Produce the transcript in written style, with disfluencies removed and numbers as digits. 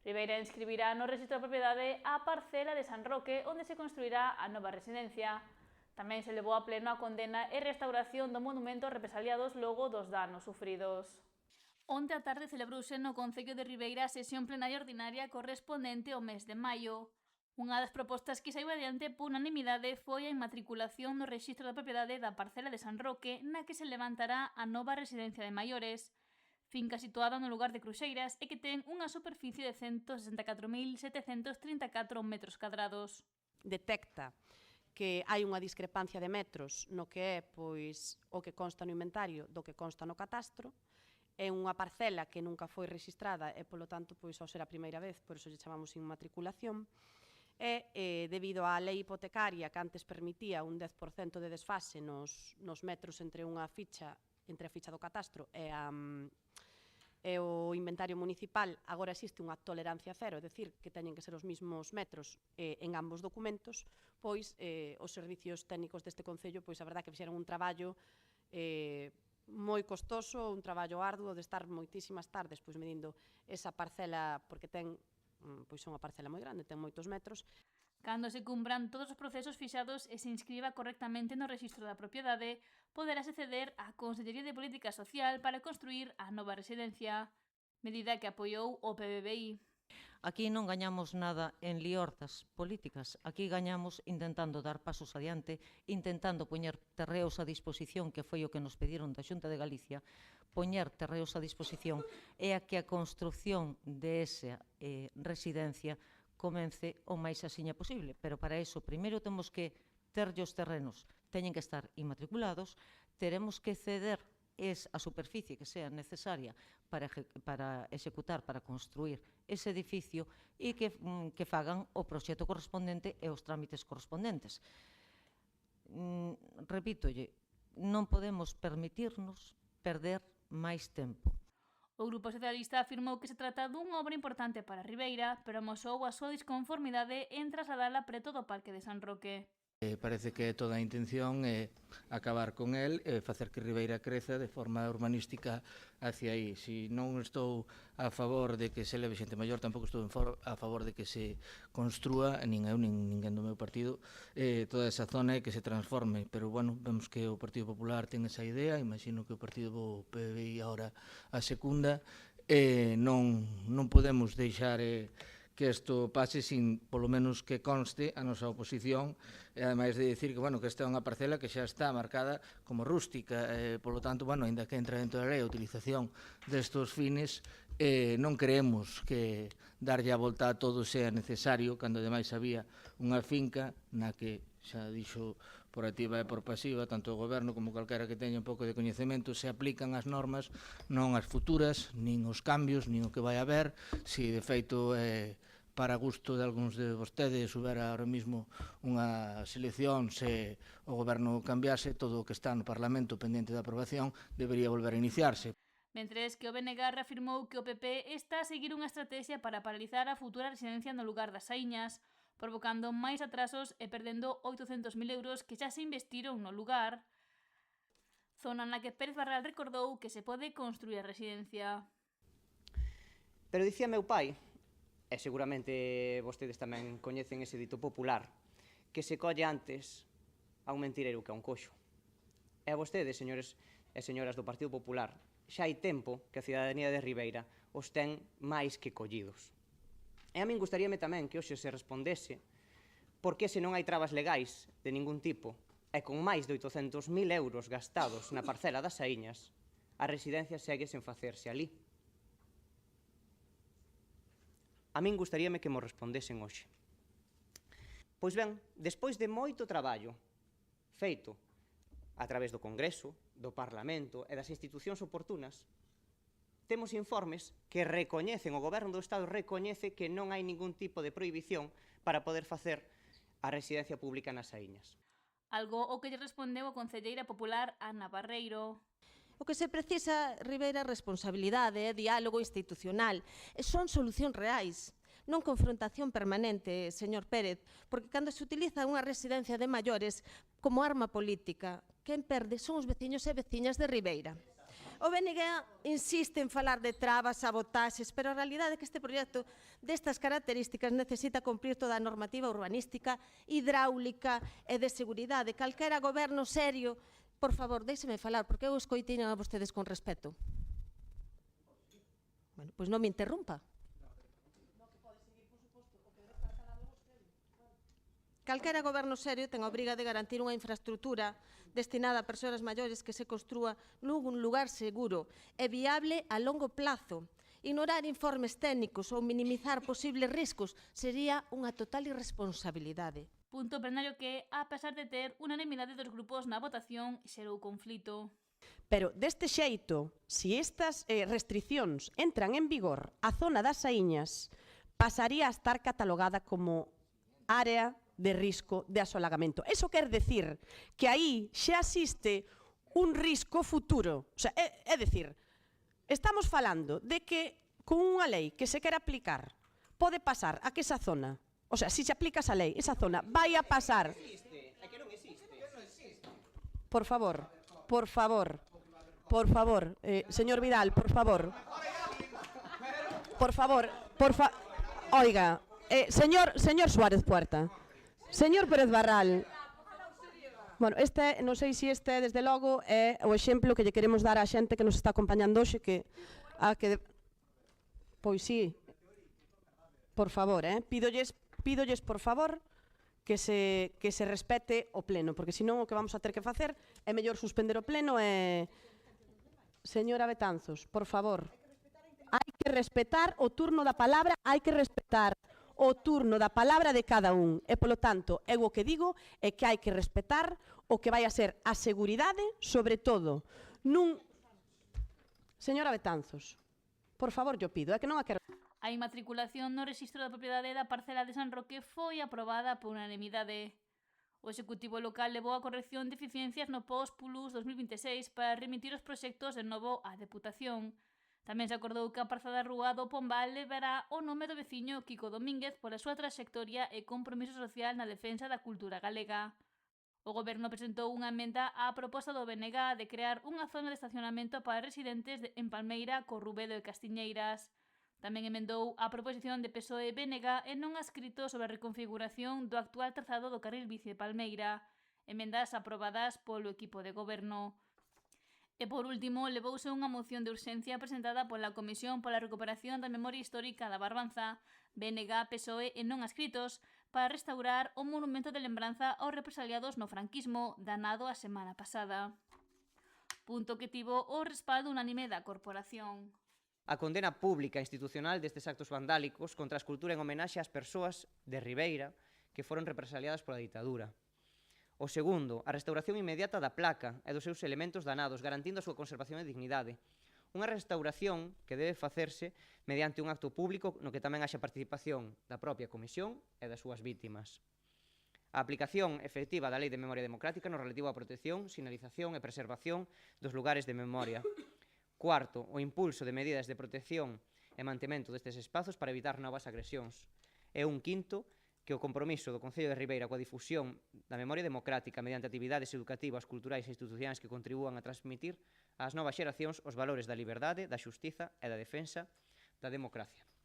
Ribeira inscribirá no rexistro de propiedade a parcela de San Roque onde se construirá a nova residencia. Tamén se levou a pleno a condena e restauración do monumento aos represaliados logo dos danos sufridos. Onte á tarde celebrouse no Concello de Ribeira a sesión plenaria ordinaria correspondente ao mes de maio. Unha das propostas que saiu adiante por unanimidade foi a inmatriculación no rexistro da propiedade da parcela de San Roque na que se levantará a nova residencia de maiores, finca situada no lugar de Cruxeiras e que ten unha superficie de 164.734 metros cadrados. Detecta que hai unha discrepancia de metros no que é pois o que consta no inventario do que consta no catastro. É unha parcela que nunca foi registrada e, polo tanto, pois, ao ser a primeira vez, por iso lle chamamos inmatriculación. E, debido á lei hipotecaria que antes permitía un 10% de desfase nos metros entre a ficha do catastro e o inventario municipal, agora existe unha tolerancia cero, é dicir, que teñen que ser os mesmos metros en ambos documentos, pois os servicios técnicos deste Concello, pois a verdade que fixeron un traballo moi costoso, un traballo arduo de estar moitísimas tardes pois medindo esa parcela, porque ten pois é unha parcela moi grande, ten moitos metros. Cando se cumpran todos os procesos fixados e se inscriba correctamente no rexistro da propiedade, poderase ceder á Consellería de Política Social para construir a nova residencia, medida que apoiou o PBBI. Aquí non gañamos nada en liortas políticas, aquí gañamos intentando dar pasos adiante, intentando poñer terreos a disposición, que foi o que nos pediron da Xunta de Galicia, poñer terreos a disposición e a que a construcción desa residencia comence o máis axiña posible. Pero para iso, primeiro temos que ter os terrenos, teñen que estar inmatriculados, teremos que ceder a superficie que sea necesaria para executar, para construir ese edificio e que fagan o proxecto correspondente e os trámites correspondentes. Repítolle, non podemos permitirnos perder máis tempo. O Grupo Socialista afirmou que se trata dunha obra importante para Ribeira, pero amosou a súa disconformidade en trasladala preto do Parque de San Roque. Parece que toda a intención é acabar con el e facer que Ribeira creza de forma urbanística hacia aí. Si non estou a favor de que se leve xente maior, tampouco estou a favor de que se construa, nin eu, nin ninguén do meu partido, toda esa zona e que se transforme. Pero, bueno, vemos que o Partido Popular ten esa idea, imagino que o Partido PBI agora a secunda, e non podemos deixar que isto pase sin, polo menos, que conste a nosa oposición, e ademais de dicir que, bueno, que esta é unha parcela que xa está marcada como rústica, polo tanto, bueno, ainda que entra dentro da lei a utilización destos fines, non creemos que darlle a volta a todo sea necesario, cando ademais había unha finca na que xa dixo por activa e por pasiva, tanto o Goberno como calquera que teña un pouco de coñecemento, se aplican as normas, non as futuras, nin os cambios, nin o que vai haber. Si de feito para gusto de algúns de vostedes houbera ahora mismo unha selección, se o Goberno cambiase, todo o que está no Parlamento pendente de aprobación debería volver a iniciarse. Mentres que o BNG afirmou que o PP está a seguir unha estrategia para paralizar a futura residencia no lugar das Saíñas, provocando máis atrasos e perdendo 800.000 euros que xa se investiron no lugar, zona na que Pérez Barral recordou que se pode construir a residencia. Pero dicía meu pai, e seguramente vostedes tamén coñecen ese dito popular, que se colle antes a un mentireiro que a un coxo. E a vostedes, señores e señoras do Partido Popular, xa hai tempo que a cidadanía de Ribeira os ten máis que collidos. E a min gustaríame tamén que hoxe se respondese por que se non hai trabas legais de ningún tipo e con máis de 800.000 euros gastados na parcela das Saíñas, a residencia segue sen facerse ali. A min gustaríame que mo respondesen hoxe. Pois ben, despois de moito traballo feito a través do Congreso, do Parlamento e das institucións oportunas, temos informes que recoñecen, o Goberno do Estado recoñece que non hai ningún tipo de prohibición para poder facer a residencia pública nas Saíñas. Algo o que lle respondeu a concelleira popular Ana Barreiro. O que se precisa, Ribeira, é responsabilidade, diálogo institucional, e son solucións reais, non confrontación permanente, señor Pérez, porque cando se utiliza unha residencia de maiores como arma política, quen perde son os veciños e veciñas de Ribeira. O BNG insiste en falar de trabas, sabotaxes, pero a realidade é que este proxecto destas características necesita cumprir toda a normativa urbanística, hidráulica e de seguridade. Calquera goberno serio, por favor, déixeme falar, porque eu escoitei a vostedes con respeto. Bueno, pois non me interrumpa. Calquera goberno serio ten a obriga de garantir unha infraestructura destinada a persoas maiores que se construa nun lugar seguro e viable a longo plazo. Ignorar informes técnicos ou minimizar posibles riscos sería unha total irresponsabilidade. Punto plenario que, a pesar de ter unanimidade dos grupos na votación, xerou conflito. Pero deste xeito, se estas restriccións entran en vigor, a zona das Saíñas pasaría a estar catalogada como área de risco de asolagamento. Eso quer decir que aí xa existe un risco futuro. O sea, é dicir, estamos falando de que con unha lei que se quer aplicar pode pasar a que esa zona, o sea, se se aplica esa lei, esa zona vai a pasar. Por favor, señor Vidal, por favor. Oiga, señor Suárez Puerta. Señor Pérez Barral, bueno, non sei se este, desde logo, é o exemplo que lle queremos dar á xente que nos está acompañando hoxe, pois sí, por favor, pídolles, por favor, que se respete o pleno, porque senón o que vamos a ter que facer é mellor suspender o pleno e... Señora Betanzos, por favor, hai que respetar o turno da palabra, hai que respetar o turno da palabra de cada un. E, polo tanto, eu o que digo é que hai que respetar o que vai a ser a seguridade, sobre todo, nun... Señora Betanzos, por favor, yo pido, é que non a quero... A inmatriculación no rexistro da propiedade da parcela de San Roque foi aprobada por unanimidade. O Executivo local levou a corrección de eficiencias no POS-PULUS 2026 para remitir os proxectos de novo á Deputación. Tamén se acordou que a praza da Rúa do Pombal levará o nome do veciño Kiko Domínguez pola súa traxectoria e compromiso social na defensa da cultura galega. O Goberno presentou unha emenda á proposta do BNG de crear unha zona de estacionamento para residentes en Palmeira, Corrubedo e Castiñeiras. Tamén emendou a proposición de PSOE e BNG e non adscrito sobre a reconfiguración do actual trazado do carril bici de Palmeira, emendas aprobadas polo equipo de Goberno. E por último, levouse unha moción de urxencia presentada pola Comisión pola Recuperación da Memoria Histórica da Barbanza, BNG, PSOE e non adscritos, para restaurar o monumento de lembranza aos represaliados no franquismo danado a semana pasada. Punto que tivo o respaldo unánime da corporación. A condena pública e institucional destes actos vandálicos contra a escultura en homenaxe ás persoas de Ribeira que foron represaliadas pola ditadura. O segundo, a restauración inmediata da placa e dos seus elementos danados, garantindo a súa conservación e dignidade. Unha restauración que debe facerse mediante un acto público no que tamén haxa participación da propia Comisión e das súas vítimas. A aplicación efectiva da Lei de Memoria Democrática no relativo á protección, sinalización e preservación dos lugares de memoria. Cuarto, o impulso de medidas de protección e mantemento destes espazos para evitar novas agresións. E un quinto, que o compromiso do Concello de Ribeira coa difusión da memoria democrática mediante actividades educativas, culturais e institucionais que contribúan a transmitir ás novas xeracións os valores da liberdade, da xustiza e da defensa da democracia.